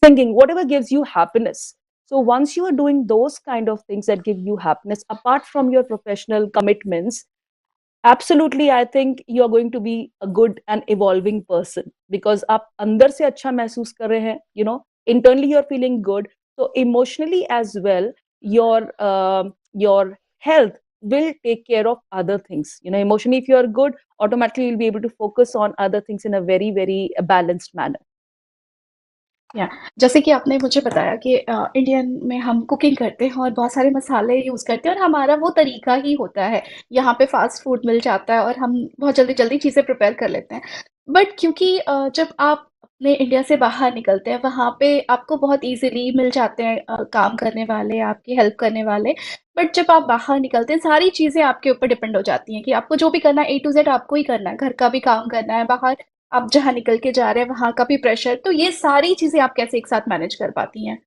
thinking, whatever gives you happiness. So once you are doing those kind of things that give you happiness, apart from your professional commitments, absolutely, I think you are going to be a good and evolving person, because आप अंदर से अच्छा महसूस कर रहे हैं, internally you're feeling good. So emotionally as well, your health will take care of other things. Emotionally, if you are good, automatically you'll be able to focus on other things in a very, very balanced manner. या जैसे कि आपने मुझे बताया कि Indian में हम cooking करते हैं और बहुत सारे मसाले यूज़ करते हैं और हमारा वो तरीका ही होता है। यहाँ पे फ़ास्ट फूड मिल जाता है और हम बहुत जल्दी-जल्दी चीज़ें प्रिपेयर कर लेते हैं। बट क्योंकि जब आप अपने इंडिया से बाहर निकलते हैं, वहाँ पे आपको बहुत ईज़िली मिल जाते हैं काम करने वाले, आपकी हेल्प करने वाले। बट जब आप बाहर निकलते हैं, सारी चीज़ें आपके ऊपर डिपेंड हो जाती हैं कि आपको जो भी करना है, ए टू ज़ेड आपको ही करना है। घर का भी काम करना है, बाहर आप जहाँ निकल के जा रहे हैं वहाँ का भी प्रेशर, तो ये सारी चीज़ें आप कैसे एक साथ मैनेज कर पाती हैं?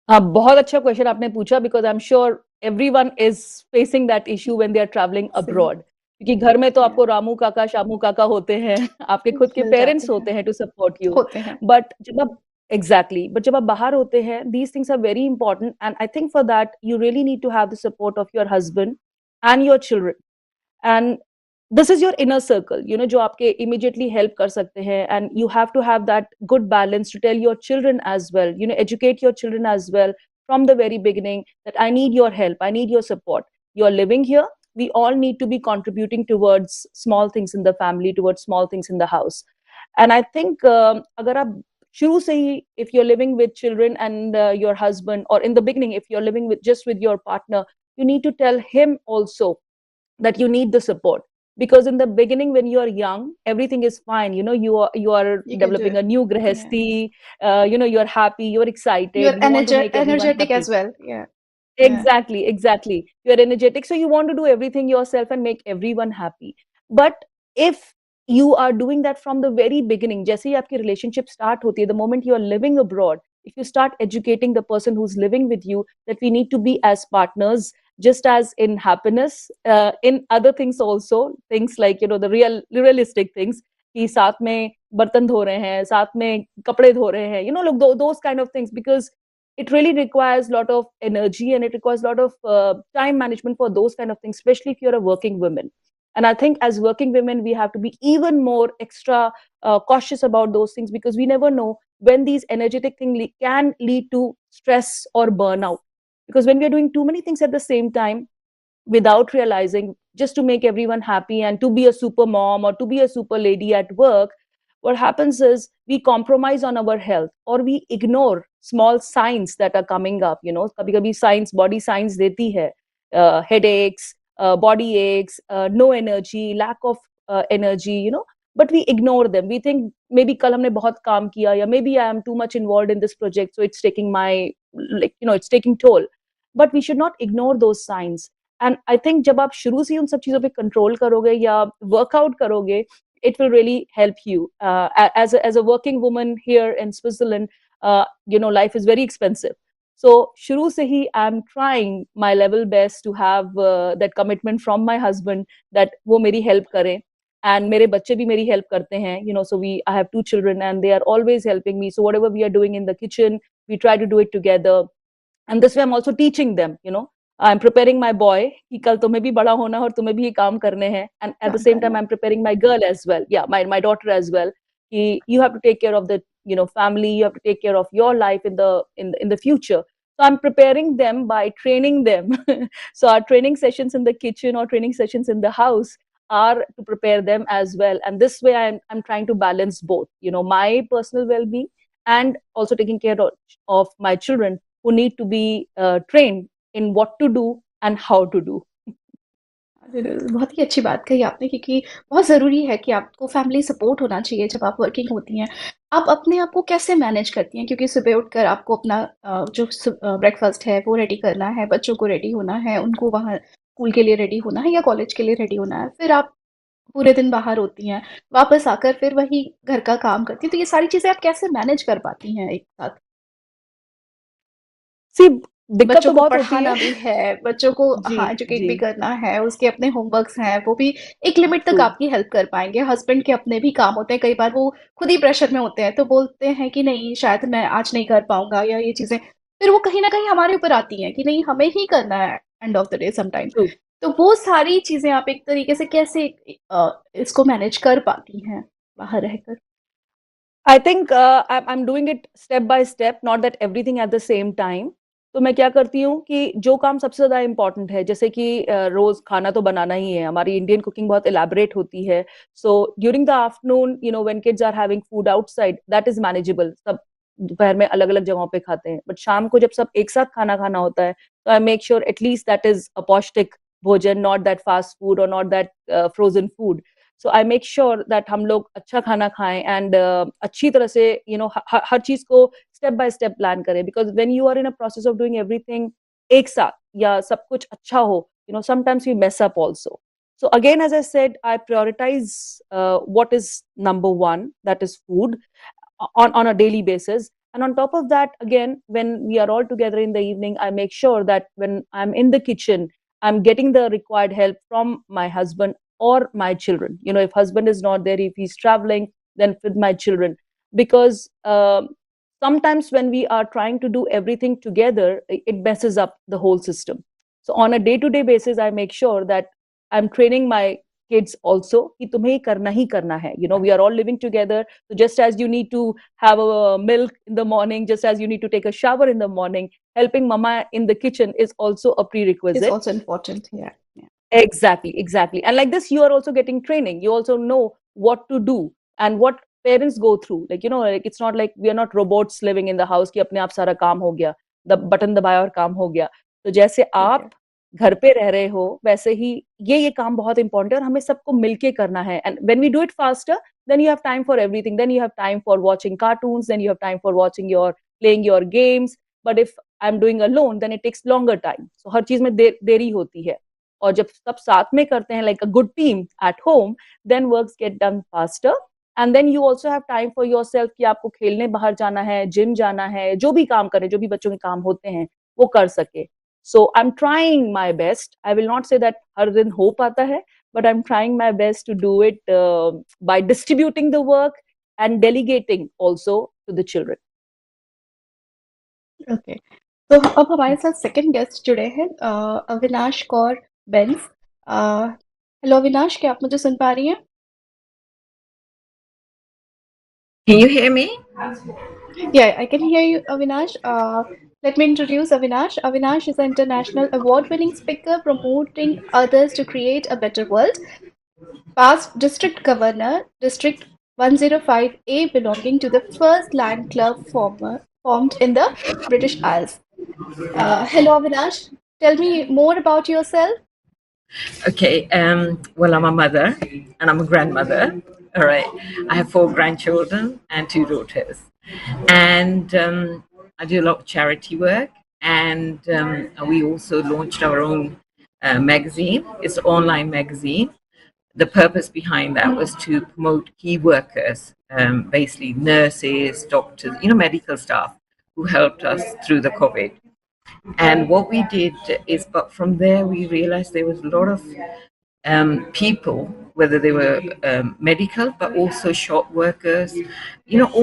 हाँ, बहुत अच्छा क्वेश्चन आपने पूछा, because I am sure everyone is facing that issue when they are travelling सही। अब्रॉड। क्योंकि घर में तो या आपको रामू काका, श्यामू काका होते हैं, आपके खुद के मिल जाते पेरेंट्स हैं, होते हैं टू सपोर्ट यू। होते हैं। बट जब आप एग्ज़ैक्टली, बट जब आप बाहर होते हैं, these things are very important, and I think for that you really need to have the support of your husband and your children. And this is your inner circle, जो आपके immediately help कर सकते हैं, and you have to have that good balance to tell your children as well, educate your children as well from the very beginning, that I need your help, I need your support. You are living here, we all need to be contributing towards small things in the family, towards small things in the house. And I think agar aap shuru se hi, if you're living with children and your husband, or in the beginning if you're living with just with your partner, you need to tell him also that you need the support. Because in the beginning, when you are young, everything is fine, you are You can do developing it. a new Yeah. grahasti, you're happy, you're You're excited, you want to make everyone energetic happy. as well. Yeah. Yeah. Exactly, exactly. You're energetic, so you want to do everything yourself and make everyone happy. But if you are doing that from the very beginning, जैसे ही आपकी relationship start होती है, the moment you are living abroad, if you start educating the person who's living with you that we need to be as partners, just as in happiness, in other things also, things like the realistic things, कि साथ में बर्तन धो रहे हैं, साथ में कपड़े धो रहे हैं, look, those kind of things, because it really requires a lot of energy, and it requires a lot of time management for those kind of things, especially if you're a working woman. And I think as working women, we have to be even more extra cautious about those things, because we never know when these energetic things can lead to stress or burnout. Because when we are doing too many things at the same time without realizing, just to make everyone happy and to be a super mom or to be a super lady at work, what happens is we compromise on our health, or we ignore small signs that are coming up. Kabhi kabhi signs, body signs deti hai, headaches, body aches, no energy, lack of energy, but we ignore them. We think maybe kal humne bahut kaam kiya, ya maybe I am too much involved in this project, so it's taking my, it's taking toll. But we should not ignore those signs. And I think जब आप शुरू से उन सब चीजों पे control करोगे या वर्कआउट करोगे, it will really help you. As a working woman here in Switzerland, life is very expensive. So shuru se hi I'm trying my level best to have that commitment from my husband that wo meri help kare, and mere bacche bhi meri help karte hain. So I have two children and they are always helping me. So whatever we are doing in the kitchen, we try to do it together. And this way I'm also teaching them, I'm preparing my boy कि कल तुम्हें भी बड़ा होना है और तुम्हें भी ये काम करने हैं, and at the काम same करना time है। I'm preparing my girl as well, yeah, my daughter as well, कि you have to take care of the family, you have to take care of your life in the future. So I'm preparing them by training them. So our training sessions in the kitchen or training sessions in the house are to prepare them as well, and this way I'm trying to balance both, my personal well-being and also taking care of my children, who need to be trained in what to do and how to do. बहुत ही अच्छी बात कही आपने क्योंकि बहुत ज़रूरी है कि आपको फैमिली सपोर्ट होना चाहिए जब आप वर्किंग होती हैं। आप अपने आप को कैसे मैनेज करती हैं? क्योंकि सुबह उठकर आपको अपना ब्रेकफ़ास्ट है वो रेडी करना है, बच्चों को रेडी होना है, उनको वहाँ स्कूल के लिए रेडी होना है या कॉलेज के लिए रेडी होना है। फिर आप पूरे दिन बाहर होती हैं, वापस आकर फिर वही घर का काम करती हैं। तो ये सारी चीज़ें आप कैसे मैनेज कर पाती हैं एक साथ? See, दिक्कत बच्चों तो को बहुत होती है। पढ़ाना भी है, बच्चों को जी, हाँ एजुकेट जी, भी करना है, उसके अपने होमवर्क्स हैं, वो भी एक लिमिट तक ट्रू, आपकी हेल्प कर पाएंगे। हस्बैंड के अपने भी काम होते हैं, कई बार वो खुद ही प्रेशर में होते हैं तो बोलते हैं कि नहीं शायद मैं आज नहीं कर पाऊंगा या ये चीजें, फिर वो कहीं ना कहीं हमारे ऊपर आती हैं कि नहीं हमें ही करना है end of the day sometime. True. तो वो सारी चीजें आप एक तरीके से कैसे इसको मैनेज कर पाती हैं बाहर रहकर? I think I am doing it step by step, not that everything at the same time. तो मैं क्या करती हूँ कि जो काम सबसे ज्यादा इंपॉर्टेंट है, जैसे कि रोज खाना तो बनाना ही है, हमारी इंडियन कुकिंग बहुत इलेबरेट होती है। So during the afternoon, you know, when kids are having food outside, that is manageable, सब दोपहर में अलग अलग जगहों पे खाते हैं। बट शाम को जब सब एक साथ खाना खाना होता है, तो I make sure at least that is a पौष्टिक भोजन, नॉट दैट फास्ट फूड और not that frozen food. So I make sure that हम लोग अच्छा खाना खाएं एंड अच्छी तरह से, यू नो, हर चीज को स्टेप बाय स्टेप प्लान करें, because when you are in a process of doing everything एक साथ, या सब कुछ अच्छा हो, you know, sometimes we mess up also. So again, as I said, I prioritize what is number one, that is food, on a daily basis. And on top of that, again, when we are all together in the evening, I make sure that when I'm in the kitchen, I'm getting the required help from my husband or my children. You know, if husband is not there, if he's traveling, then with my children. Because sometimes when we are trying to do everything together, it messes up the whole system. So on a day to day basis, I make sure that I'm training my kids also कि तुम्हें ये करना ही करना है. You know, we are all living together. So just as you need to have a milk in the morning, just as you need to take a shower in the morning, helping mama in the kitchen is also a Is prerequisite. also important, yeah, yeah. Exactly, exactly. And like this, you are also getting training. You also know what to do and what parents go through. Like, you know, like it's not like we are not robots living in the house कि अपने आप सारा काम हो गया, the button दबाया और काम हो गया. तो जैसे ठीक आप है। घर पे रह रहे हो, वैसे ही ये काम बहुत इंपॉर्टेंट है और हमें सबको मिलके करना है. And when we do it faster, then you have time for everything. Then you have time for watching cartoons, then you have time for watching your playing your games. But if I'm doing alone, then it takes longer time. So हर चीज में देरी होती है. और जब सब साथ में करते हैं, like a good team at home, then works get done faster. And then you also have time for yourself कि आपको खेलने बाहर जाना है, जिम जाना है, जो भी काम करें, जो भी बच्चों के काम होते हैं, वो कर सके. So I am trying my best. I will not say that हर दिन हो पाता है, but I'm trying my best to do it by distributing the work and delegating also to the children. Okay, तो अब हमारे साथ सेकंड गेस्ट जुड़े हैं, अविनाश कौर बेंस। हेलो अविनाश, क्या आप मुझे सुन पा रही हैं? Can you hear me? Yeah, I can hear you, Avinash. Let me introduce Avinash. Avinash is an international award-winning speaker promoting others to create a better world. Past district governor, District 105A, belonging to the first land club formed in the British Isles. Hello, Avinash. Tell me more about yourself. Okay. Well, I'm a mother and I'm a grandmother. All right. I have 4 grandchildren and 2 daughters, and I do a lot of charity work. And we also launched our own magazine. It's an online magazine. The purpose behind that was to promote key workers, basically nurses, doctors, medical staff who helped us through the COVID. And what we did is, but from there, we realized there was a lot of people, whether they were medical, but also shop workers,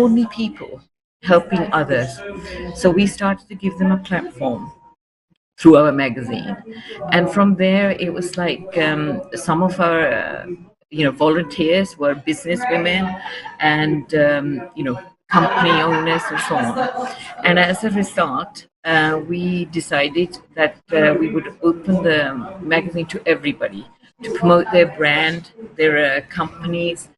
only people helping others. So we started to give them a platform through our magazine. And from there, it was like some of our, volunteers were business women and, company owners and so on. And as a result, we decided that we would open the magazine to everybody to promote their brand, their companies,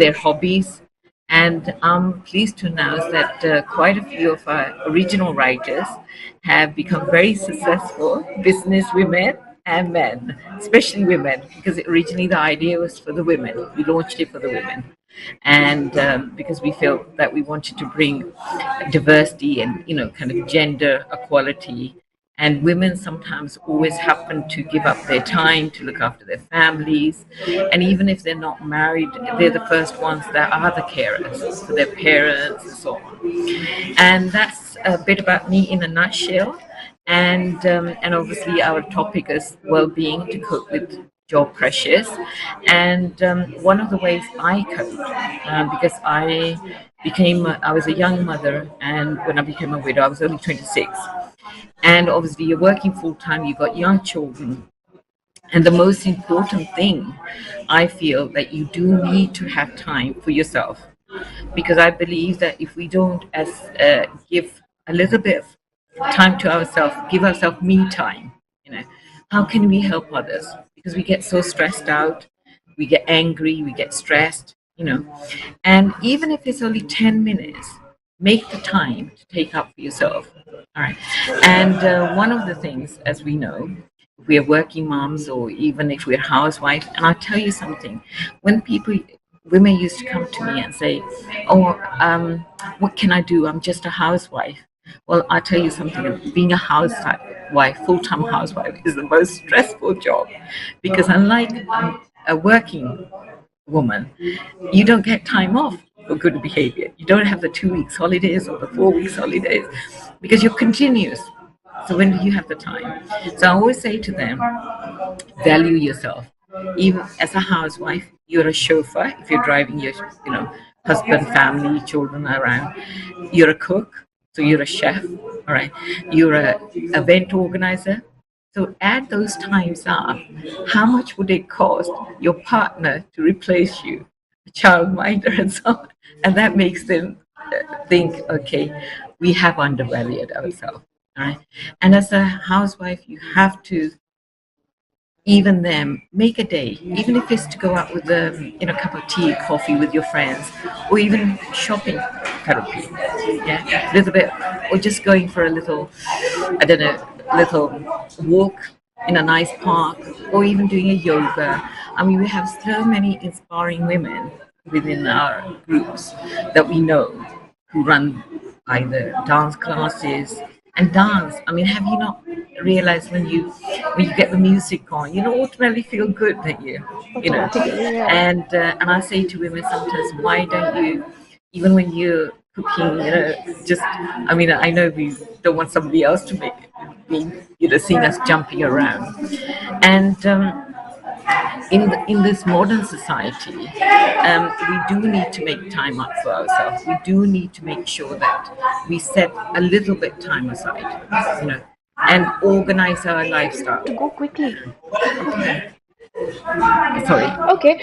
their hobbies. And I'm pleased to announce that quite a few of our original writers have become very successful business women and men, especially women, because originally the idea was for the women. We launched it for the women. And because we felt that we wanted to bring diversity and, kind of gender equality. And women sometimes always happen to give up their time to look after their families. And even if they're not married, they're the first ones that are the carers for their parents and so on. And that's a bit about me in a nutshell. and obviously our topic is well-being to cope with job pressures. And one of the ways I coped, because I was a young mother, and when I became a widow, I was only 26. And obviously, you're working full time, you've got young children, and the most important thing, I feel that you do need to have time for yourself, because I believe that if we don't as give a little bit of time to ourselves, give ourselves me time, you know, how can we help others? Because we get so stressed out, we get angry, we get stressed, you know, and even if it's only 10 minutes, make the time to take up for yourself. All right. And one of the things, as we know, if we are working moms or even if we're housewives, and I'll tell you something, when women used to come to me and say, "Oh, what can I do? I'm just a housewife." Well, I'll tell you something. Being a housewife, full-time housewife, is the most stressful job, because unlike a working woman, you don't get time off for good behavior. You don't have the 2 weeks holidays or the 4 weeks holidays, because you're continuous. So when do you have the time? So I always say to them, value yourself. Even as a housewife, you're a chauffeur if you're driving your, husband, family, children around. You're a cook, so you're a chef. All right. You're a event organizer. So add those times up. How much would it cost your partner to replace you, a childminder, and so on? And that makes them think, okay, we have undervalued ourselves. All right. And as a housewife, you have to, even then, make a day, even if it's to go out with a cup of tea, coffee with your friends, or even shopping therapy, yeah, a little bit, or just going for a little, I don't know, little walk in a nice park, or even doing a yoga. I mean, we have so many inspiring women within our groups that we know who run either dance classes and dance. I mean, have you not realized when you get the music on, automatically feel good, don't you? Automatically, yeah. And I say to women sometimes, why don't you, even when you're cooking, just, I mean, I know we don't want somebody else to make me, seeing us jumping around, and in this modern society, we do need to make time up for ourselves. We do need to make sure that we set a little bit time aside, and organize our lifestyle. To go quickly. Sorry, Okay.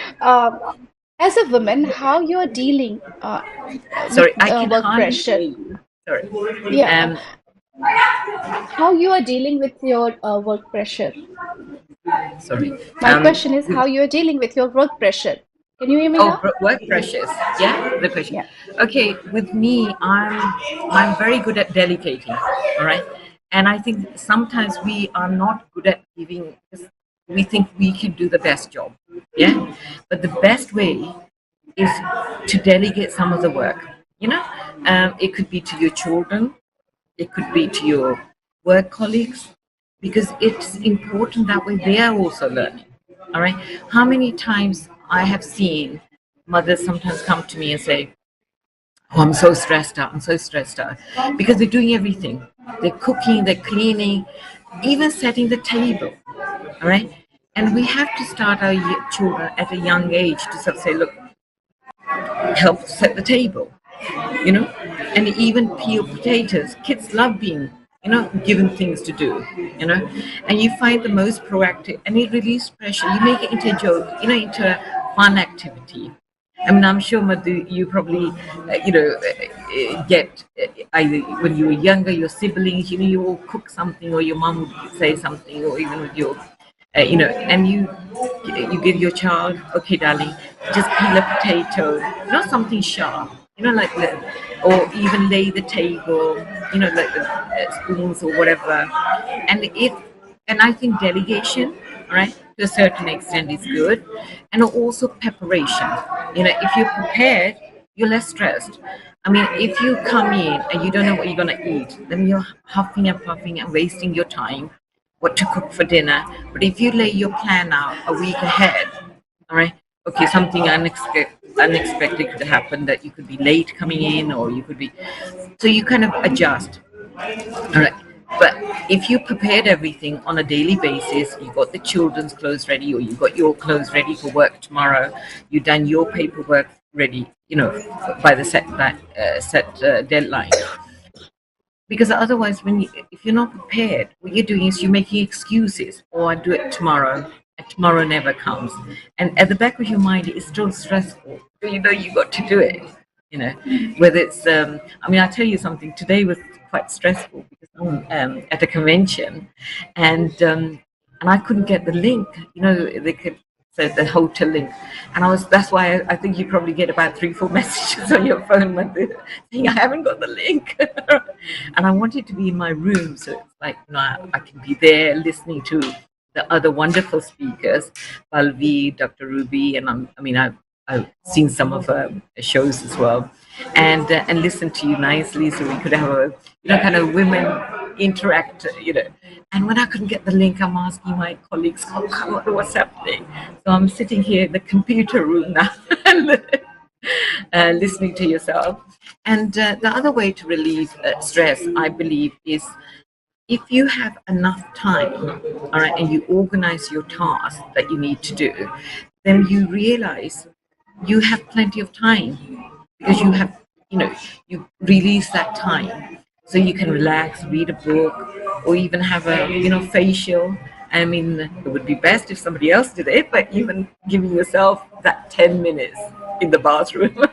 As a woman, how you're dealing with sorry, I can work hardly hear pressure? you. Sorry. Yeah. How you are dealing with your work pressure? Sorry. My question is how you are dealing with your work pressure. Can you hear me Oh, now? work pressures. Yeah, the question. Yeah. Okay, with me, I'm very good at delegating. All right, and I think sometimes we are not good at giving. We think we can do the best job. Yeah, but the best way is to delegate some of the work. It could be to your children, it could be to your work colleagues, because it's important that way they are also learning. All right. How many times I have seen mothers sometimes come to me and say, "Oh, I'm so stressed out. I'm so stressed out," because they're doing everything. They're cooking, they're cleaning, even setting the table. All right. And we have to start our children at a young age to sort of say, look, help set the table, and even peel potatoes. Kids love being, given things to do, and you find the most proactive, and it relieves pressure. You make it into a joke, into a fun activity. I mean, I'm sure, Madhu, you probably, get either when you were younger, your siblings, you all cook something, or your mom would say something, or even with your and you give your child, okay, darling, just peel a potato, not something sharp, like or even lay the table, like the spoons or whatever, and I think delegation, right, to a certain extent is good, and also preparation. If you're prepared, you're less stressed. I mean, if you come in and you don't know what you're gonna eat, then you're huffing and puffing and wasting your time what to cook for dinner. But if you lay your plan out a week ahead, all right, okay, something unexpected could happen, that you could be late coming in, or you could be, so you kind of adjust. All right. But if you prepared everything on a daily basis, you got the children's clothes ready, or you got your clothes ready for work tomorrow, you done your paperwork ready, by the set deadline. Because otherwise, if you're not prepared, what you're doing is you're making excuses. Oh, I'll do it tomorrow, and tomorrow never comes. And at the back of your mind, it's still stressful. You know you got to do it. You know, whether it's I tell you something. Today was quite stressful because I'm at a convention, and I couldn't get the link. They could so the hotel link, and that's why I think you probably get about 3-4 messages on your phone when they're saying I haven't got the link. And I wanted to be in my room, so it's like I can be there listening to the other wonderful speakers, Balvi, Dr. Ruby, and I've seen some of her shows as well, and listen to you nicely, so we could have a kind of women interact, And when I couldn't get the link, I'm asking my colleagues, what's happening? So I'm sitting here in the computer room now, listening to yourself. And the other way to relieve stress, I believe, is if you have enough time, all right, and you organize your tasks that you need to do, then you realize you have plenty of time because you release that time. So you can relax, read a book, or even have a, facial. It would be best if somebody else did it, but even giving yourself that 10 minutes in the bathroom.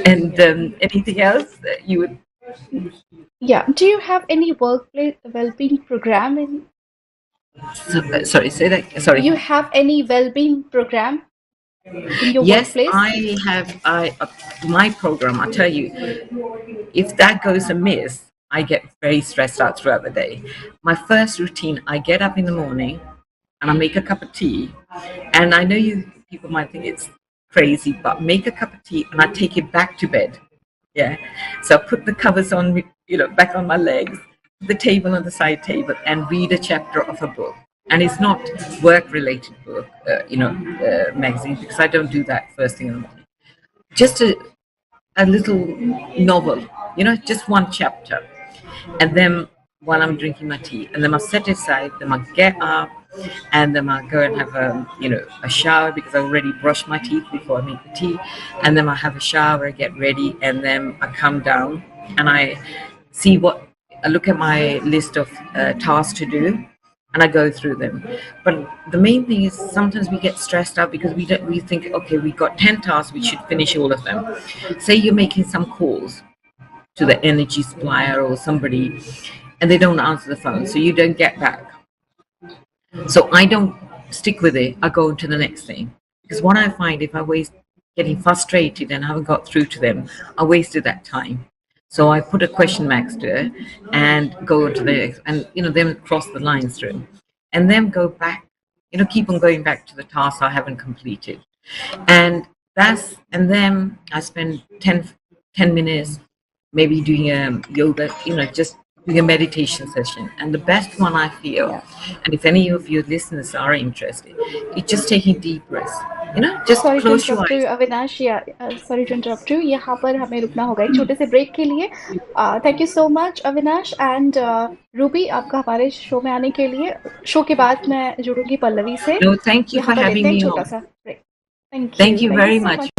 And anything else that you would? Yeah. Do you have any workplace well-being program in? Sorry, say that. Sorry. You have any well-being program in your Yes, workplace? I have. My program. I tell you, if that goes amiss, I get very stressed out throughout the day. My first routine: I get up in the morning, and I make a cup of tea. And I know people might think it's crazy, but make a cup of tea, and I take it back to bed. Yeah. So I put the covers on, back on my legs, the table on the side table, and read a chapter of a book. And it's not work-related book, magazine, because I don't do that first thing in the morning. Just a little novel, just one chapter. And then while I'm drinking my tea, and then I'll set it aside, then I'll get up, and then I'll go and have a shower because I already brushed my teeth before I make the tea, and then I'll have a shower, get ready, and then I come down and I look at my list of tasks to do, and I go through them. But the main thing is sometimes we get stressed out because we think, okay, we got 10 tasks, we should finish all of them. Say you're making some calls to the energy supplier or somebody, and they don't answer the phone, so you don't get back. So I don't stick with it. I go into the next thing. Because what I find, if I waste getting frustrated and haven't got through to them, I wasted that time. So I put a question mark to it and go to the next, and then cross the lines through, and then go back. Keep on going back to the tasks I haven't completed, and then I spend 10 minutes maybe doing a yoga, just doing a meditation session. And the best one I feel, and if any of your listeners are interested, it's just taking deep breaths. Just Sorry to close your interrupt you, eyes. Avinash या sorry to interrupt you यहाँ पर हमें रुकना होगा एक छोटे से break के लिए thank you so much Avinash and Ruby आपका हमारे शो में आने के लिए शो के बाद मैं जुड़ूंगी पल्लवी से No, thank you for यहाँ पर having लेते हैं me एक छोटा on. सा break Thank you very much.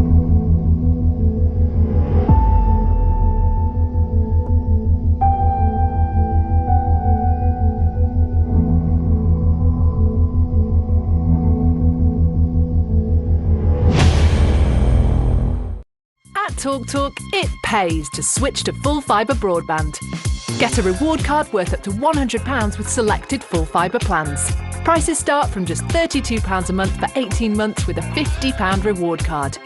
At TalkTalk, it pays to switch to full fibre broadband. Get a reward card worth up to £100 with selected full fibre plans. Prices start from just £32 a month for 18 months with a £50 reward card.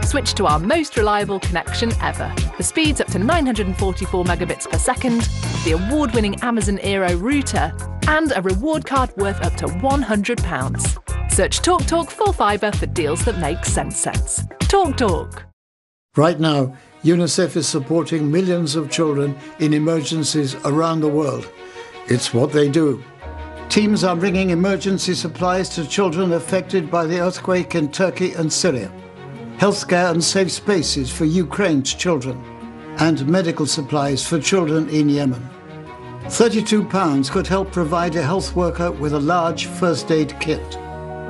Switch to our most reliable connection ever. The speeds up to 944 megabits per second, the award-winning Amazon Aero router, and a reward card worth up to £100. Search TalkTalk Full Fibre for deals that make sense. TalkTalk. Right now, UNICEF is supporting millions of children in emergencies around the world. It's what they do. Teams are bringing emergency supplies to children affected by the earthquake in Turkey and Syria, healthcare and safe spaces for Ukraine's children, and medical supplies for children in Yemen. £32 could help provide a health worker with a large first aid kit.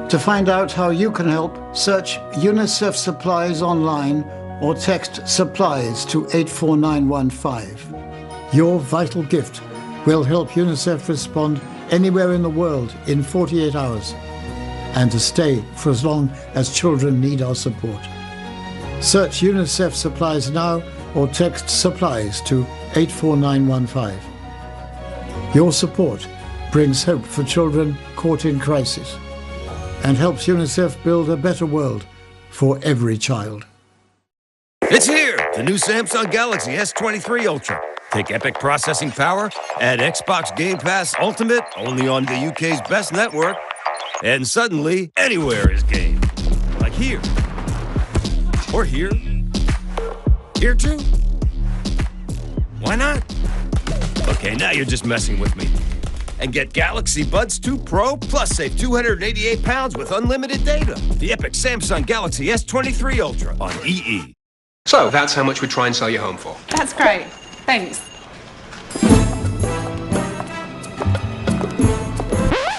To find out how you can help, search UNICEF Supplies online or text supplies to 84915. Your vital gift will help UNICEF respond anywhere in the world in 48 hours and to stay for as long as children need our support. Search UNICEF Supplies now or text supplies to 84915. Your support brings hope for children caught in crisis and helps UNICEF build a better world for every child. It's here, the new Samsung Galaxy S23 Ultra. Take epic processing power, add Xbox Game Pass Ultimate, only on the UK's best network, and suddenly, anywhere is game. Like here. Or here. Here too? Why not? Okay, now you're just messing with me. And get Galaxy Buds 2 Pro, plus save £288 with unlimited data. The epic Samsung Galaxy S23 Ultra on EE. So that's how much we try and sell your home for. That's great. Thanks.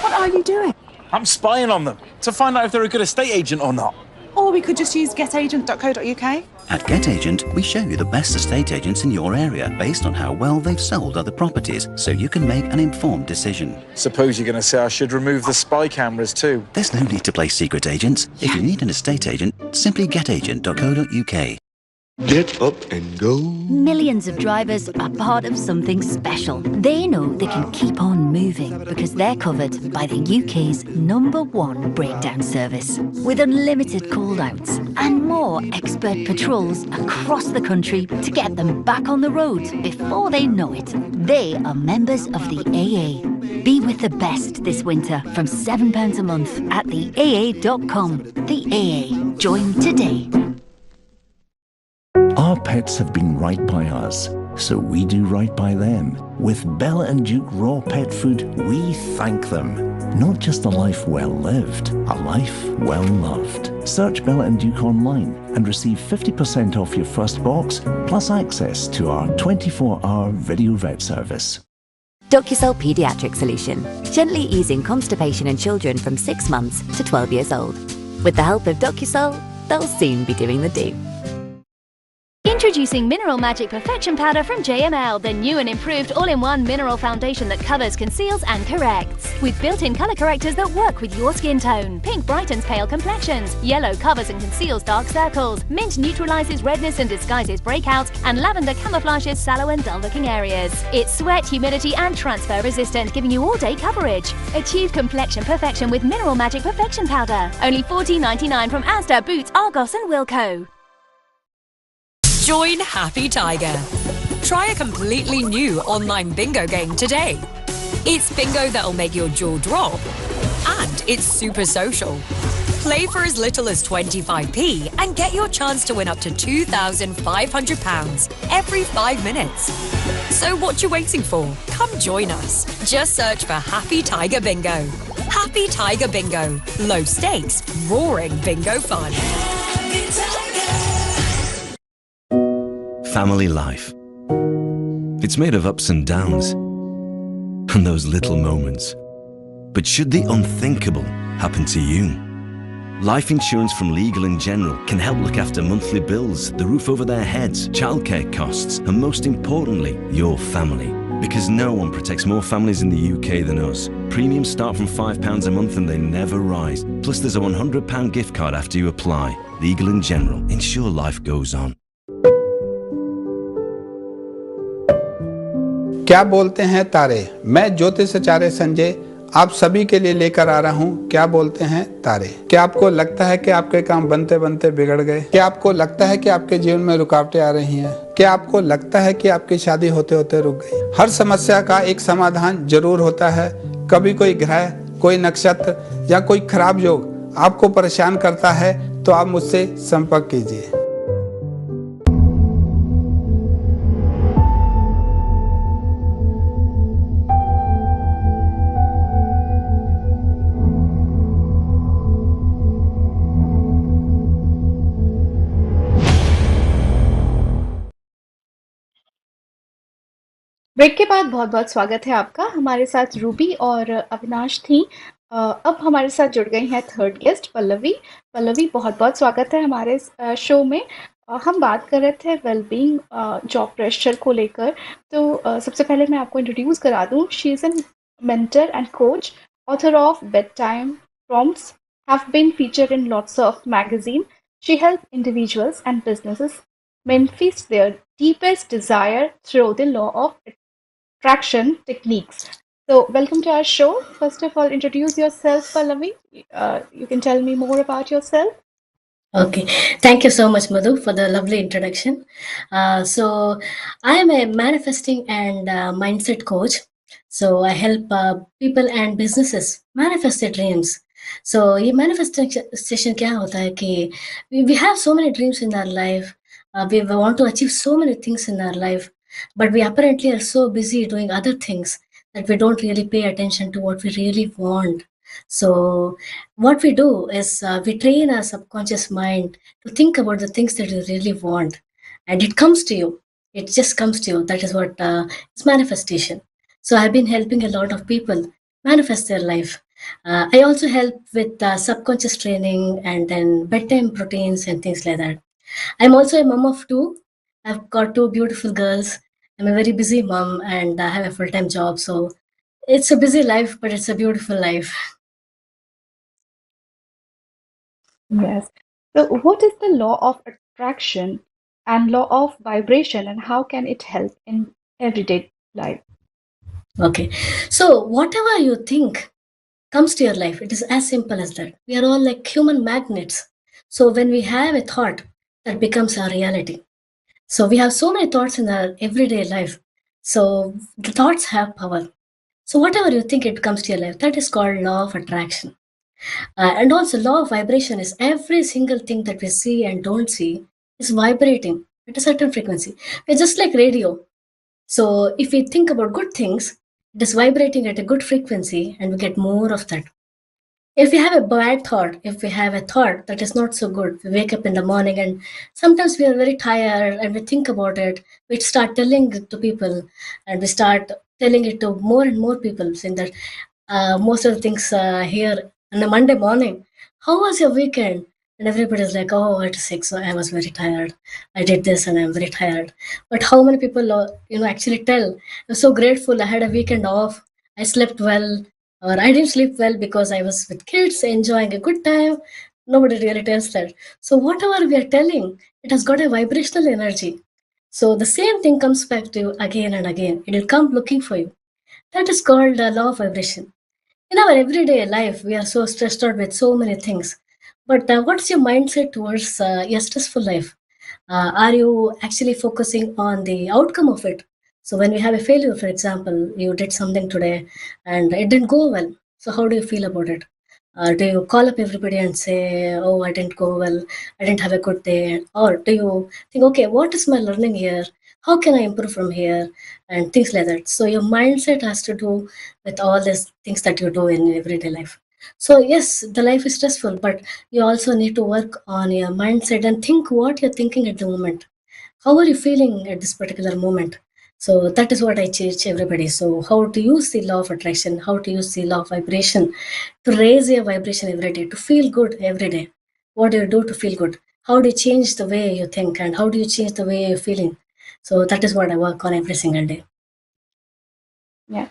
What are you doing? I'm spying on them to find out if they're a good estate agent or not. Or we could just use getagent.co.uk. At GetAgent, we show you the best estate agents in your area based on how well they've sold other properties, so you can make an informed decision. Suppose you're going to say I should remove the spy cameras too. There's no need to play secret agents. If you need an estate agent, simply getagent.co.uk. Get up and go. Millions of drivers are part of something special. They know they can keep on moving because they're covered by the UK's #1 breakdown service. With unlimited call-outs and more expert patrols across the country to get them back on the road before they know it. They are members of the AA. Be with the best this winter from £7 a month at theaa.com. The AA. Join today. Our pets have been right by us, so we do right by them. With Bella and Duke raw pet food, we thank them. Not just a life well lived, a life well loved. Search Bella and Duke online and receive 50% off your first box, plus access to our 24-hour video vet service. DocuSol Pediatric Solution, gently easing constipation in children from 6 months to 12 years old. With the help of DocuSol, they'll soon be doing the do. Introducing Mineral Magic Perfection Powder from JML, the new and improved all-in-one mineral foundation that covers, conceals and corrects. With built-in colour correctors that work with your skin tone. Pink brightens pale complexions, yellow covers and conceals dark circles, mint neutralises redness and disguises breakouts, and lavender camouflages sallow and dull-looking areas. It's sweat, humidity and transfer resistant, giving you all-day coverage. Achieve complexion perfection with Mineral Magic Perfection Powder. Only $14.99 from Asda, Boots, Argos and Wilko. Join Happy Tiger. Try a completely new online bingo game today. It's bingo that'll make your jaw drop, and it's super social. Play for as little as 25p and get your chance to win up to £2,500 every 5 minutes. So what you waiting for? Come join us. Just search for Happy Tiger Bingo. Happy Tiger Bingo. Low stakes, roaring bingo fun. Family life. It's made of ups and downs, and those little moments. But should the unthinkable happen to you? Life insurance from Legal & General can help look after monthly bills, the roof over their heads, childcare costs, and most importantly, your family. Because no one protects more families in the UK than us. Premiums start from £5 a month and they never rise. Plus there's a £100 gift card after you apply. Legal & General. Ensure life goes on. क्या बोलते हैं तारे? मैं ज्योतिषाचार्य संजय आप सभी के लिए लेकर आ रहा हूँ क्या बोलते हैं तारे। क्या आपको लगता है कि आपके काम बनते बनते बिगड़ गए? क्या आपको लगता है कि आपके जीवन में रुकावटें आ रही हैं? क्या आपको लगता है कि आपकी शादी होते होते रुक गई? हर समस्या का एक समाधान जरूर होता है। कभी कोई ग्रह, कोई नक्षत्र या कोई खराब योग आपको परेशान करता है तो आप मुझसे संपर्क कीजिए। ब्रेक के बाद बहुत-बहुत स्वागत है आपका। हमारे साथ रूबी और अविनाश थी। अब हमारे साथ जुड़ गई हैं थर्ड गेस्ट पल्लवी। पल्लवी, बहुत-बहुत स्वागत है हमारे शो में। हम बात कर रहे थे वेलबींग जॉब प्रेशर को लेकर। तो सबसे पहले मैं आपको इंट्रोड्यूस करा दूँ। She is an mentor and coach, author of bed time prompts, have been featured in lots of magazine. She helps individuals and businesses manifest their deepest desire through the law of traction techniques. So, welcome to our show. First of all, introduce yourself, Pallavi. You can tell me more about yourself. Okay, thank you so much, Madhu, for the lovely introduction. So, I am a manifesting and mindset coach. So, I help people and businesses manifest their dreams. So, ये manifestation क्या होता है कि we have so many dreams in our life. We want to achieve so many things in our life, but we apparently are so busy doing other things that we don't really pay attention to what we really want. So, what we do is we train our subconscious mind to think about the things that you really want, and it comes to you. It just comes to you. That is what is manifestation. So, I've been helping a lot of people manifest their life. I also help with subconscious training and then bedtime routines and things like that. I'm also a mom of two. I've got two beautiful girls. I'm a very busy mom and I have a full time job. So it's a busy life, but it's a beautiful life. Yes. So, what is the law of attraction and law of vibration, and how can it help in everyday life? Okay. So, whatever you think comes to your life, it is as simple as that. We are all like human magnets. So, when we have a thought, that becomes our reality. So, we have so many thoughts in our everyday life. So, the thoughts have power. So, whatever you think, it comes to your life. That is called law of attraction. And also, law of vibration is every single thing that we see and don't see is vibrating at a certain frequency. We're just like radio. So if we think about good things, it is vibrating at a good frequency and we get more of that. If we have a bad thought, if we have a thought that is not so good, we wake up in the morning and sometimes we are very tired and we think about it, we start telling it to people and we start telling it to more and more people, saying that most of the things here on a Monday morning, how was your weekend? And everybody's like, oh, it's sick, so I was very tired. I did this and I'm very tired. But how many people, actually tell, I'm so grateful I had a weekend off. I slept well, or I didn't sleep well because I was with kids enjoying a good time. Nobody really tells that. So whatever we are telling, it has got a vibrational energy. So the same thing comes back to you again and again. It will come looking for you. That is called the law of vibration. In our everyday life, we are so stressed out with so many things. But what's your mindset towards your stressful life? Are you actually focusing on the outcome of it? So, when we have a failure, for example, you did something today and it didn't go well. So, how do you feel about it? Do you call up everybody and say, oh, I didn't go well, I didn't have a good day? Or do you think, okay, what is my learning here? How can I improve from here? And things like that. So, your mindset has to do with all these things that you do in everyday life. So, yes, the life is stressful, but you also need to work on your mindset and think what you're thinking at the moment. How are you feeling at this particular moment? So that is what I teach everybody. So how to use the law of attraction, how to use the law of vibration to raise your vibration every day, to feel good every day. What do you do to feel good? How do you change the way you think and how do you change the way you're feeling? So that is what I work on every single day. Yeah.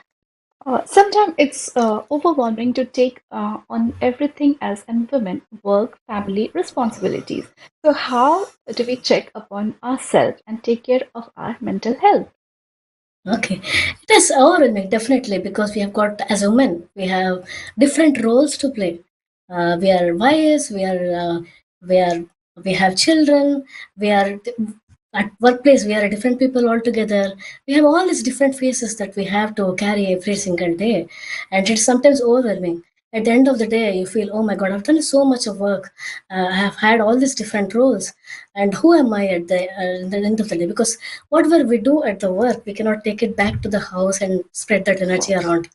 Sometimes it's overwhelming to take on everything as a women, work, family, responsibilities. So, how do we check upon ourselves and take care of our mental health? Okay, it is overwhelming definitely because we have got as women we have different roles to play. We are wives, we are we have children, we are at workplace we are different people altogether. We have all these different faces that we have to carry every single day, and it's sometimes overwhelming. At the end of the day, you feel, oh my God, I've done so much of work. I have had all these different roles. And who am I at the end of the day? Because whatever we do at the work, we cannot take it back to the house and spread that energy around.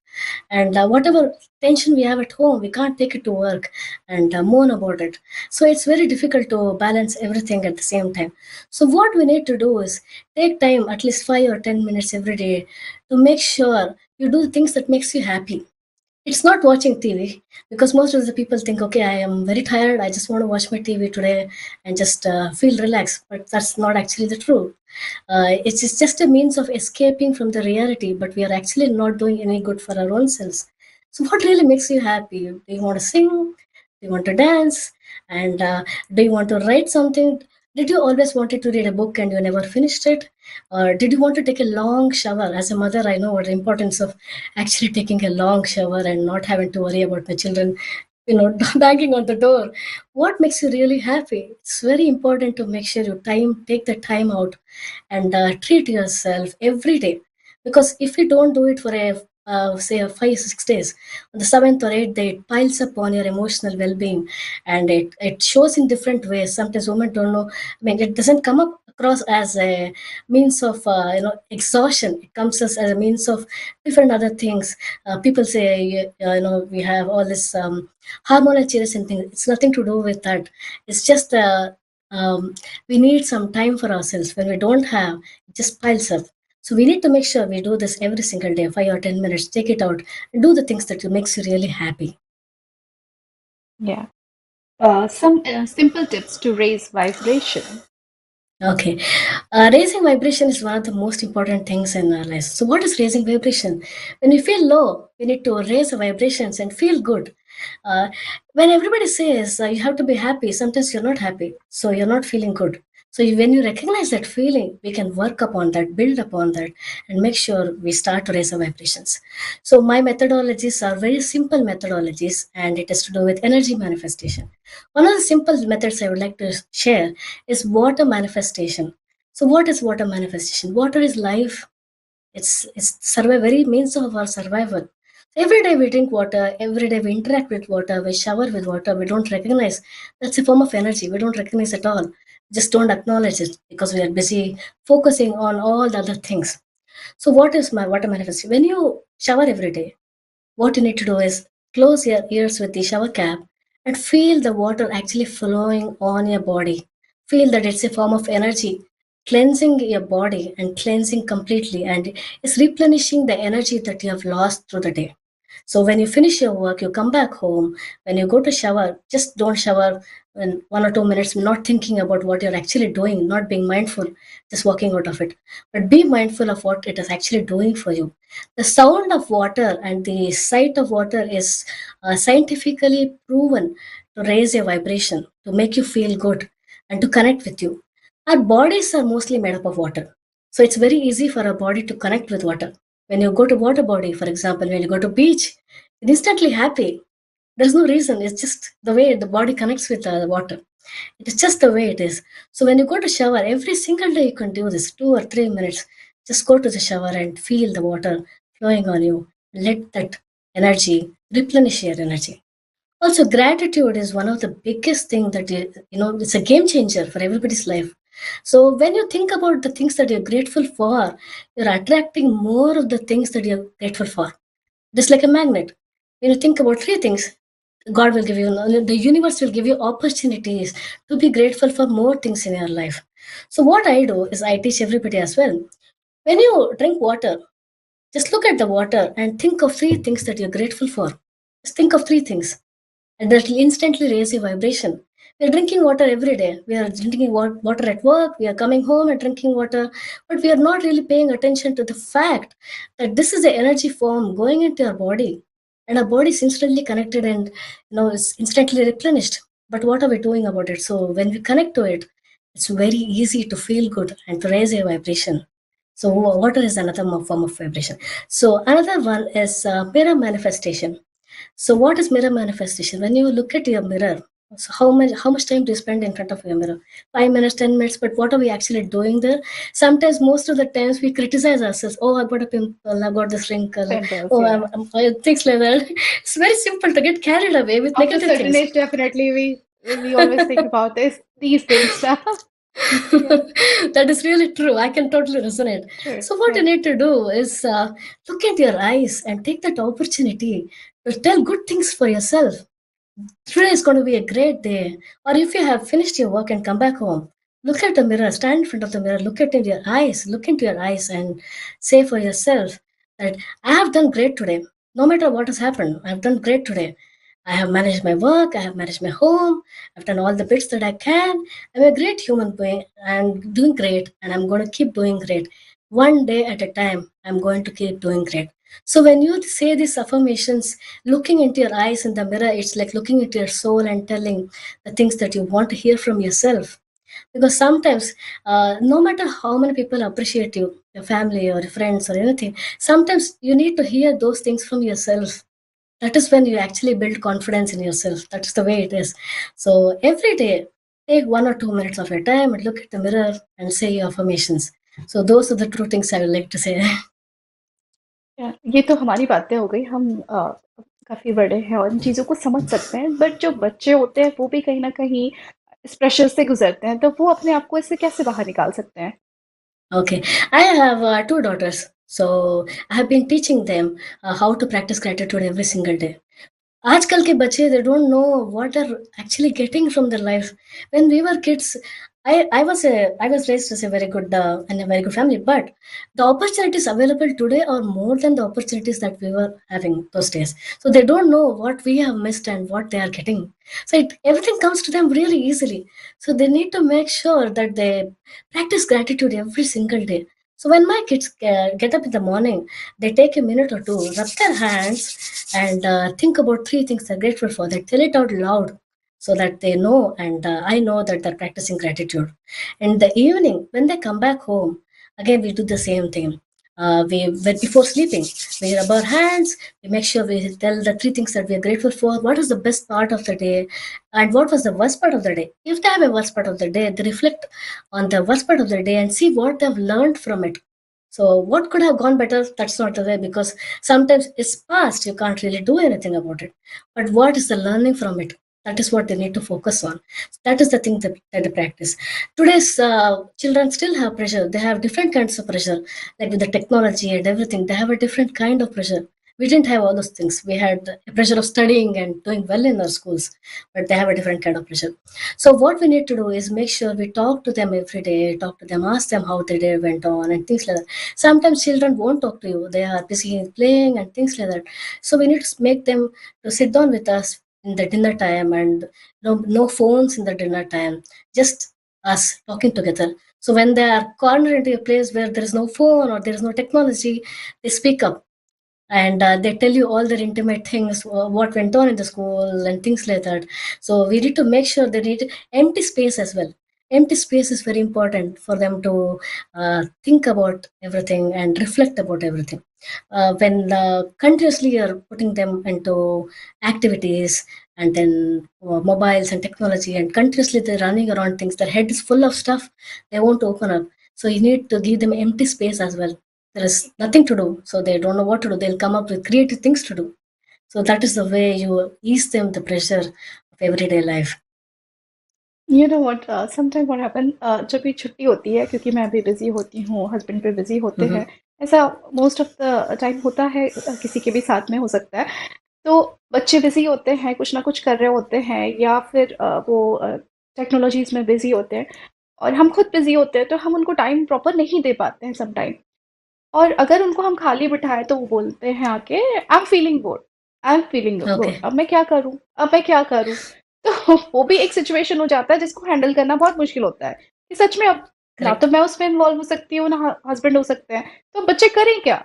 And whatever tension we have at home, we can't take it to work and moan about it. So it's very difficult to balance everything at the same time. So what we need to do is take time, at least 5 or 10 minutes every day, to make sure you do things that makes you happy. It's not watching TV, because most of the people think, okay, I am very tired. I just want to watch my TV today and just feel relaxed. But that's not actually the truth. It's just a means of escaping from the reality, but we are actually not doing any good for our own selves. So, what really makes you happy? Do you want to sing? Do you want to dance? And do you want to write something? Did you always wanted to read a book and you never finished it? Or did you want to take a long shower? As a mother, I know what the importance of actually taking a long shower and not having to worry about my children, banging on the door. What makes you really happy? It's very important to make sure you take the time out and treat yourself every day. Because if you don't do it for say a 5 6 days, on the seventh or eighth day, it piles up on your emotional well-being, and it shows in different ways. Sometimes women don't know. I mean, it doesn't come up across as a means of exhaustion. It comes as a means of different other things. People say we have all this hormonal changes and things. It's nothing to do with that. It's just we need some time for ourselves. When we don't have, it just piles up. So we need to make sure we do this every single day, 5 or 10 minutes. Take it out and do the things that makes you really happy. Yeah. Some simple tips to raise vibration. Okay. Raising vibration is one of the most important things in our lives. So, what is raising vibration? When we feel low, we need to raise the vibrations and feel good. Uh, when everybody says you have to be happy, sometimes you're not happy. So, you're not feeling good. So, when you recognize that feeling, we can work upon that, build upon that, and make sure we start to raise our vibrations. So, my methodologies are very simple methodologies, and it has to do with energy manifestation. One of the simple methods I would like to share is water manifestation. So, what is water manifestation? Water is life. It's very means of our survival. Every day we drink water. Every day we interact with water. We shower with water. We don't recognize that's a form of energy. We don't recognize at all. Just don't acknowledge it because we are busy focusing on all the other things. So, what is my water manifestation? When you shower every day, what you need to do is close your ears with the shower cap and feel the water actually flowing on your body. Feel that it's a form of energy, cleansing your body and cleansing completely, and it's replenishing the energy that you have lost through the day. So when you finish your work, you come back home. When you go to shower, just don't shower in 1 or 2 minutes, not thinking about what you're actually doing, not being mindful, just walking out of it. But be mindful of what it is actually doing for you. The sound of water and the sight of water is scientifically proven to raise your vibration, to make you feel good, and to connect with you. Our bodies are mostly made up of water. So it's very easy for our body to connect with water. When you go to water body, for example, when you go to beach, you're instantly happy. There's no reason. It's just the way the body connects with the water. It is just the way it is. So when you go to shower, every single day you can do this, 2 or 3 minutes. Just go to the shower and feel the water flowing on you. Let that energy replenish your energy. Also, gratitude is one of the biggest thing that it's a game changer for everybody's life. So when you think about the things that you're grateful for, you're attracting more of the things that you're grateful for. Just like a magnet. When you think about three things, God will give you, the universe will give you opportunities to be grateful for more things in your life. So what I do is I teach everybody as well. When you drink water, just look at the water and think of three things that you're grateful for. Just think of three things, and that will instantly raise your vibration. We are drinking water every day. We are drinking water at work. We are coming home and drinking water, but we are not really paying attention to the fact that this is the energy form going into our body, and our body is instantly connected and is instantly replenished. But what are we doing about it? So when we connect to it, it's very easy to feel good and to raise your vibration. So water is another form of vibration. So another one is mirror manifestation. So what is mirror manifestation? When you look at your mirror, So how much time do you spend in front of your mirror? 5 minutes, 10 minutes, but what are we actually doing there? Sometimes, most of the times, we criticize ourselves. Oh, I've got a pimple, I've got this wrinkle. Pimples, Oh, yeah. things like that. It's very simple to get carried away with After a negative certain things. age, definitely we always think about these things now. That is really true. I can totally resonate. True. So what Yeah. you need to do is look at your eyes and take that opportunity to tell good things for yourself. Today is going to be a great day. Or if you have finished your work and come back home, look at the mirror, stand in front of the mirror, look into your eyes and say for yourself that I have done great today. No matter what has happened, I have done great today. I have managed my work, I have managed my home, I've done all the bits that I can. I'm a great human being and doing great, and I'm going to keep doing great. One day at a time, I'm going to keep doing great. So when you say these affirmations, looking into your eyes in the mirror, it's like looking into your soul and telling the things that you want to hear from yourself. Because sometimes, no matter how many people appreciate you, your family or your friends or anything, sometimes you need to hear those things from yourself. That is when you actually build confidence in yourself. That's the way it is. So every day, take 1 or 2 minutes of your time and look at the mirror and say your affirmations. So those are the true things I would like to say. ये तो हमारी बातें हो गई, हम काफ़ी बड़े हैं और इन चीज़ों को समझ सकते हैं, बट जो बच्चे होते हैं वो भी कहीं न कहीं इस प्रेशर से गुज़रते हैं, तो वो अपने आप को इससे कैसे बाहर निकाल सकते हैं? Okay, I have 2 daughters. So I have been teaching them how to practice gratitude every single day. आजकल के बच्चे, they don't know what they're actually getting from their life. When we were kids, I was raised as a very good in a very good family, but the opportunities available today are more than the opportunities that we were having those days. So they don't know what we have missed and what they are getting. So everything comes to them really easily. So they need to make sure that they practice gratitude every single day. So when my kids get up in the morning, they take a minute or two, rub their hands, and think about 3 things they're grateful for. They tell it out loud so that they know, and I know that they're practicing gratitude. In the evening, when they come back home, again we do the same thing. Before sleeping, we rub our hands. We make sure we tell the 3 things that we are grateful for. What is the best part of the day, and what was the worst part of the day? If they have a worst part of the day, they reflect on the worst part of the day and see what they've learned from it. So what could have gone better? That's not the way, because sometimes it's past. You can't really do anything about it. But what is the learning from it? That is what they need to focus on. That is the thing that they practice. Today's children still have pressure. They have different kinds of pressure, like with the technology and everything. They have a different kind of pressure. We didn't have all those things. We had a pressure of studying and doing well in our schools, but they have a different kind of pressure. So what we need to do is make sure we talk to them every day, talk to them, ask them how their day went on and things like that. Sometimes children won't talk to you. They are busy playing and things like that. So we need to make them to sit down with us in the dinner time, and no phones in the dinner time, just us talking together. So when they are cornered into a place where there is no phone or there is no technology, they speak up, and they tell you all their intimate things, what went on in the school and things like that. So we need to make sure they need empty space as well. Empty space is very important for them to think about everything and reflect about everything. When continuously you're putting them into activities, and then mobiles and technology, and continuously they're running around things, their head is full of stuff, they won't open up. So you need to give them empty space as well. There is nothing to do, so they don't know what to do. They'll come up with creative things to do. So that is the way you ease them the pressure of everyday life. You know what, sometime what happen, जब भी छुट्टी होती है, क्योंकि मैं अभी busy होती हूँ, हस्बैंड भी बिजी होते हैं, ऐसा मोस्ट ऑफ द टाइम होता है, किसी के भी साथ में हो सकता है। तो बच्चे बिजी होते हैं, कुछ ना कुछ कर रहे होते हैं, या फिर वो टेक्नोलॉजीज में बिजी होते हैं, और हम खुद बिजी होते हैं, तो हम उनको टाइम प्रॉपर नहीं दे पाते हैं सम टाइम। और अगर उनको हम खाली बिठाएं तो वो बोलते हैं आके, I am feeling board, I am feeling board, अब मैं क्या करूं, अब मैं क्या करूं। तो वो भी एक सिचुएशन हो जाता है जिसको हैंडल करना बहुत मुश्किल होता है कि सच में अब ना तो मैं उसमें इन्वॉल्व हो सकती हूँ, ना हस्बैंड हो सकते हैं, तो बच्चे करें क्या।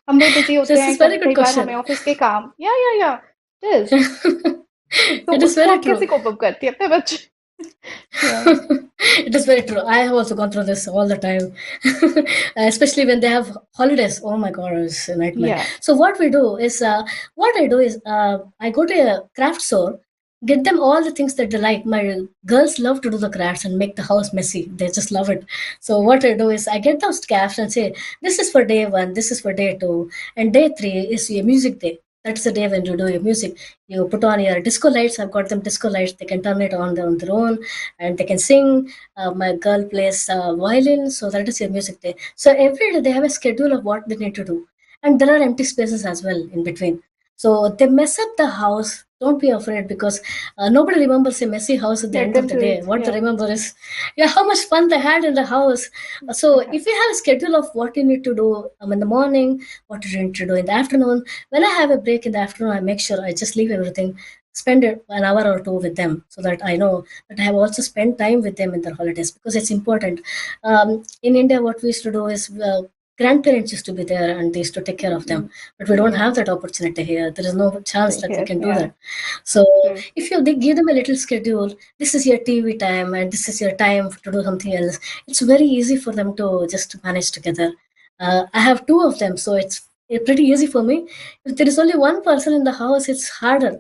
हम भी बिजी होते हैं, कई बार हमें ऑफिस के काम, या इट इज तो It is उसको very आप true. कैसे कोप अप करती है अपने बच्चे। It is very true. I have also gone through this all the time, especially when they have holidays. Oh my god, it's a nightmare. Yeah. So what I do is I go to a craft store, get them all the things that they like. My girls love to do the crafts and make the house messy. They just love it. So what I do is I get those crafts and say, this is for day one, this is for day two, and day three is your music day. That's the day when you do your music. You put on your disco lights. I've got them disco lights. They can turn it on their own, and they can sing. My girl plays violin, so that is your music day. So every day they have a schedule of what they need to do, and there are empty spaces as well in between. So they mess up the house. Don't be afraid, because nobody remembers a messy house at the Let end of them the do day. it. What they Yeah. remember is, yeah, how much fun they had in the house. So if you have a schedule of what you need to do in the morning, what you need to do in the afternoon, when I have a break in the afternoon, I make sure I just leave everything, spend an hour or two with them, so that I know that I have also spent time with them in their holidays, because it's important. In India, what we used to do is grandparents used to be there and they used to take care of them, but we don't Yeah. have that opportunity here. There is no chance Same that we here. can do Yeah. that. So True. if they give them a little schedule, this is your TV time and this is your time to do something else, it's very easy for them to just manage together. I have two of them, so it's pretty easy for me. If there is only one person in the house, it's harder,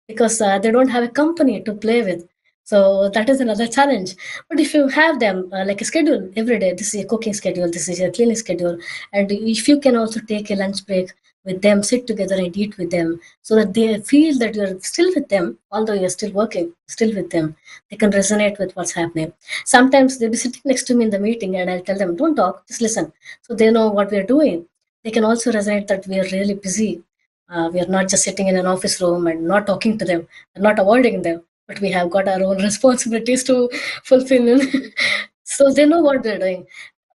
because they don't have a company to play with. So that is another challenge. But if you have them like a schedule every day, this is your cooking schedule, this is your cleaning schedule, and if you can also take a lunch break with them, sit together and eat with them, so that they feel that you're still with them, although you're still working, still with them, they can resonate with what's happening. Sometimes they'll be sitting next to me in the meeting and I'll tell them, don't talk, just listen. So they know what we're doing. They can also resonate that we are really busy. We are not just sitting in an office room and not talking to them, not avoiding them, but we have got our own responsibilities to fulfill. So they know what they're doing.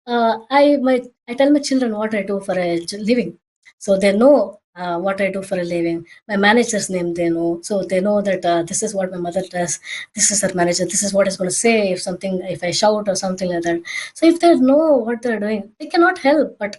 I tell my children what I do for a living, so they know what I do for a living. My manager's name they know, so they know that this is what my mother does. This is her manager. This is what he's going to say if I shout or something like that. So if they know what they're doing, they cannot help, but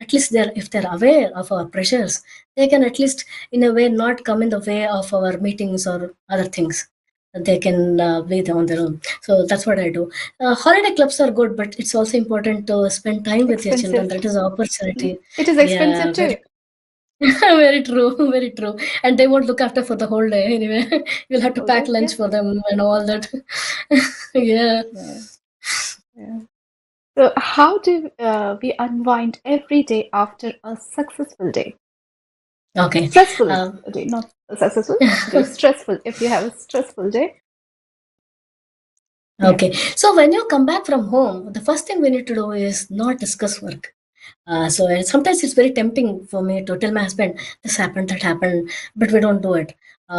at least if they're aware of our pressures, they can at least in a way not come in the way of our meetings or other things. They can be on their own. So that's what I do. Holiday clubs are good, but it's also important to spend time with your children. Expensive. That is an opportunity. It is Yeah, expensive too. very very true, very true. And they won't look after for the whole day anyway. You'll have to Hold pack it. Yeah. lunch for them and all that. Yeah. Yeah. Yeah. So how do we unwind every day after a successful day? Okay. Stressful day, not successful. Day stressful. If you have a stressful day. Okay. So when you come back from home, the first thing we need to do is not discuss work. Sometimes it's very tempting for me to tell my husband this happened, that happened, but we don't do it.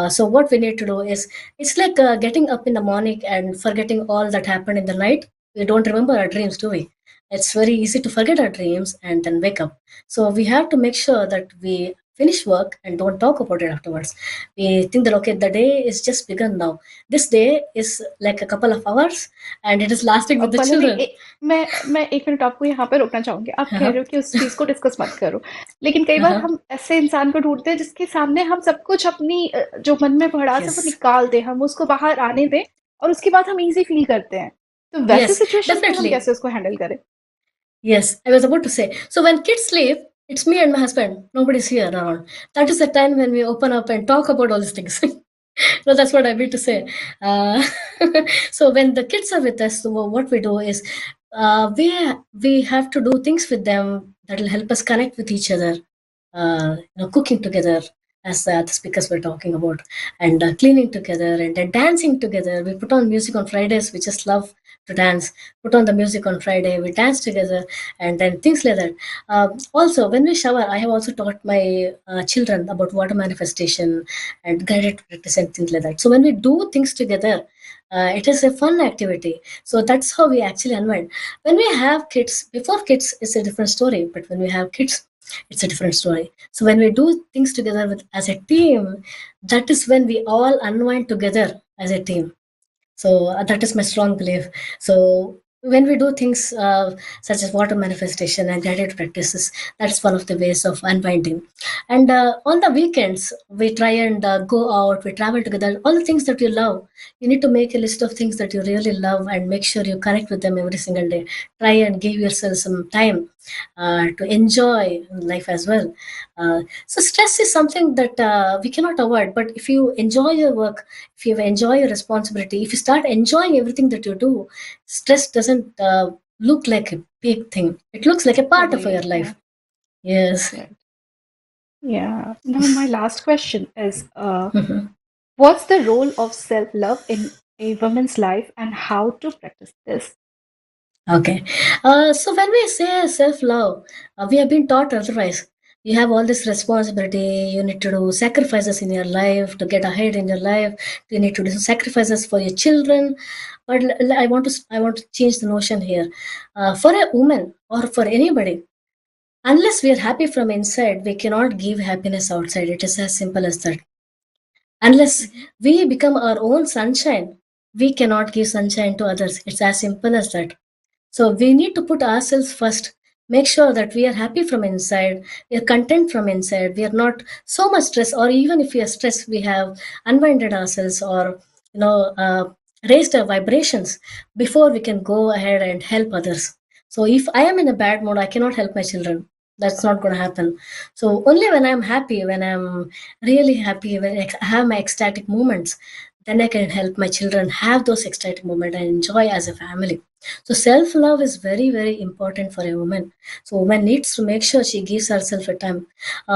So what we need to do is, it's like getting up in the morning and forgetting all that happened in the night. We don't remember our dreams, do we? It's very easy to forget our dreams and then wake up. So we have to make sure that we finish work and don't talk about it afterwards. We think that okay, the day is just begun now. This day is like a couple of hours and it is lasting with the Pallavi children. मैं 1 minute आपको यहाँ पे रोकना चाहूंगी। आप कह रहे हो कि उस चीज को डिस्कस मत करो, लेकिन कई बार हम ऐसे इंसान को ढूंढते हैं जिसके सामने हम सब कुछ अपनी जो मन में भड़ास है वो निकाल दें, हम उसको बाहर आने दें और उसके बाद हम इजी फील करते हैं। तो वैसे Yes, सिचुएशंस में हम definitely. कैसे उसको हैंडल करें? Yes, I was about to say. So when kids sleep, it's me and my husband. Nobody's here around. That is the time when we open up and talk about all these things. No, that's what I mean to say. Uh, so when the kids are with us, so what we do is we have to do things with them that will help us connect with each other. Cooking together, as the speakers were talking about, and cleaning together, and then dancing together. We put on music on Fridays. We just love to dance. Put on the music on Friday. We dance together, and then things like that. Also, when we shower, I have also taught my children about water manifestation and guided practice and things like that. So when we do things together, it is a fun activity. So that's how we actually unwind. When we have kids, before kids, it's a different story. But when we have kids, it's a different story. So when we do things together as a team, that is when we all unwind together as a team. So that is my strong belief. So when we do things such as water manifestation and gratitude practices, that's one of the ways of unwinding. And on the weekends, we try and go out, we travel together, all the things that you love. You need to make a list of things that you really love and make sure you connect with them every single day. Try and give yourself some time to enjoy life as well. So stress is something that we cannot avoid. But if you enjoy your work, if you enjoy your responsibility, if you start enjoying everything that you do, stress doesn't look like a big thing. It looks like a part of your life. Yes. Yeah. Now, my last question is, what's the role of self-love in a woman's life and how to practice this? Okay. So when we say self-love, we have been taught otherwise. You have all this responsibility. You need to do sacrifices in your life to get ahead in your life. You need to do sacrifices for your children. But I want to change the notion here. For a woman or for anybody, unless we are happy from inside, we cannot give happiness outside. It is as simple as that. Unless we become our own sunshine, we cannot give sunshine to others. It's as simple as that. So we need to put ourselves first. Make sure that we are happy from inside, we are content from inside, we are not so much stressed, or even if we are stressed, we have unwinded ourselves or raised our vibrations before we can go ahead and help others. So if I am in a bad mood, I cannot help my children. That's not going to happen. So only when I'm happy, when I'm really happy, when I have my ecstatic moments, then I can help my children have those ecstatic moments and enjoy as a family. So self love is very, very important for a woman. So woman needs to make sure she gives herself a time.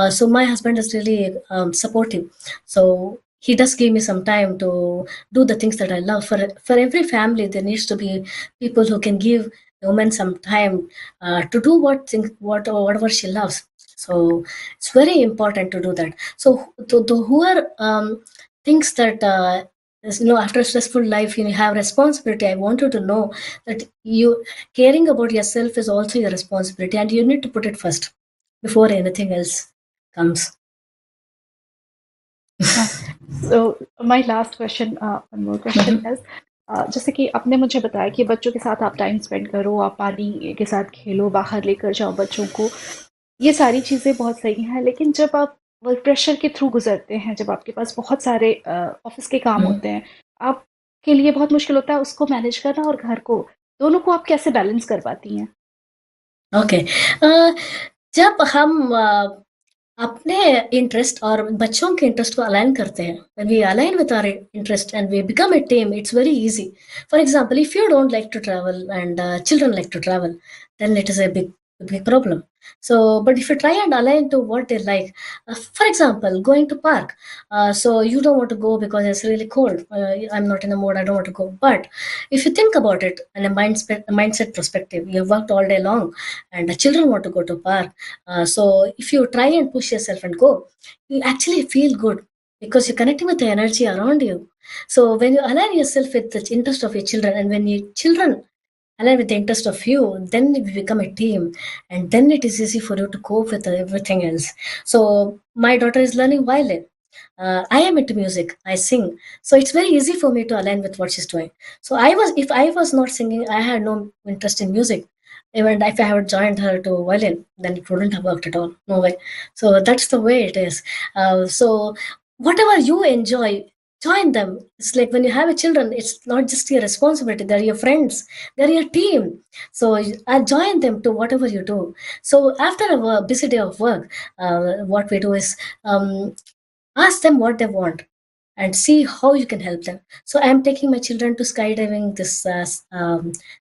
So my husband is really supportive. So he does give me some time to do the things that I love. For every family, there needs to be people who can give a woman some time to do whatever she loves. So it's very important to do that. So to who are thinks that after a stressful life you have responsibility, I want you to know that you caring about yourself is also your responsibility, and you need to put it first before anything else comes. So my last question, one more question is, जैसे कि आपने मुझे बताया कि बच्चों के साथ आप टाइम स्पेंड करो, आप पानी के साथ खेलो, बाहर लेकर जाओ बच्चों को, ये सारी चीज़ें बहुत सही हैं। लेकिन जब आप वर्क प्रेशर के थ्रू गुजरते हैं, जब आपके पास बहुत सारे ऑफिस के काम होते हैं, आपके लिए बहुत मुश्किल होता है उसको मैनेज करना और घर को, दोनों को आप कैसे बैलेंस कर पाती हैं? ओके। जब हम अपने इंटरेस्ट और बच्चों के इंटरेस्ट को अलाइन करते हैं, when we align with our interest and we become a team, it's very easy. For example, if you don't like to travel and children like to travel, then it is a big problem. So but if you try and align to what they like, for example, going to park, so you don't want to go because it's really cold, I'm not in the mood, I don't want to go. But if you think about it in a mindset perspective, you have worked all day long and the children want to go to park, so if you try and push yourself and go, you actually feel good because you're connecting with the energy around you. So when you align yourself with the interest of your children, and when your children align with the interest of you, then we become a team, and then it is easy for you to cope with everything else. So my daughter is learning violin. I am into music, I sing, so it's very easy for me to align with what she's doing. So if I was not singing, I had no interest in music, even if I had joined her to violin, then it wouldn't have worked at all. No way. So that's the way it is. So whatever you enjoy, join them. It's like when you have a children, it's not just your responsibility. They're your friends. They're your team. So I join them to whatever you do. So after a busy day of work, what we do is ask them what they want and see how you can help them. So I'm taking my children to skydiving this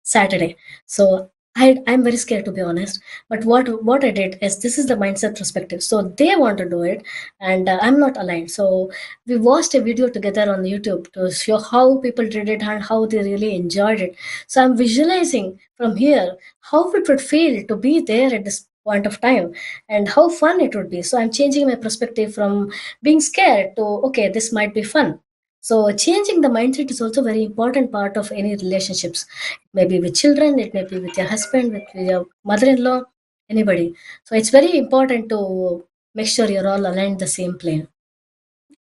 Saturday. So I'm very scared, to be honest. But what I did is, this is the mindset perspective. So they want to do it, and I'm not aligned. So we watched a video together on YouTube to show how people did it and how they really enjoyed it. So I'm visualizing from here how it would feel to be there at this point of time and how fun it would be. So I'm changing my perspective from being scared to, okay, this might be fun. So changing the mindset is also very important part of any relationships. It may be with children, it may be with your husband, with your mother-in-law, anybody. So it's very important to make sure you're all aligned the same plane.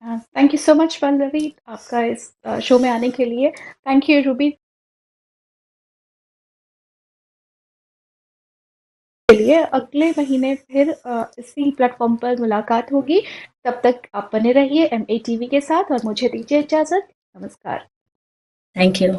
Thank you so much Pallavi आपका इस show में आने के लिए। Thank you Ruby के लिए। अगले महीने फिर इसी प्लेटफॉर्म पर मुलाकात होगी। तब तक आप बने रहिए MATV के साथ और मुझे दीजिए इजाजत। नमस्कार। Thank you.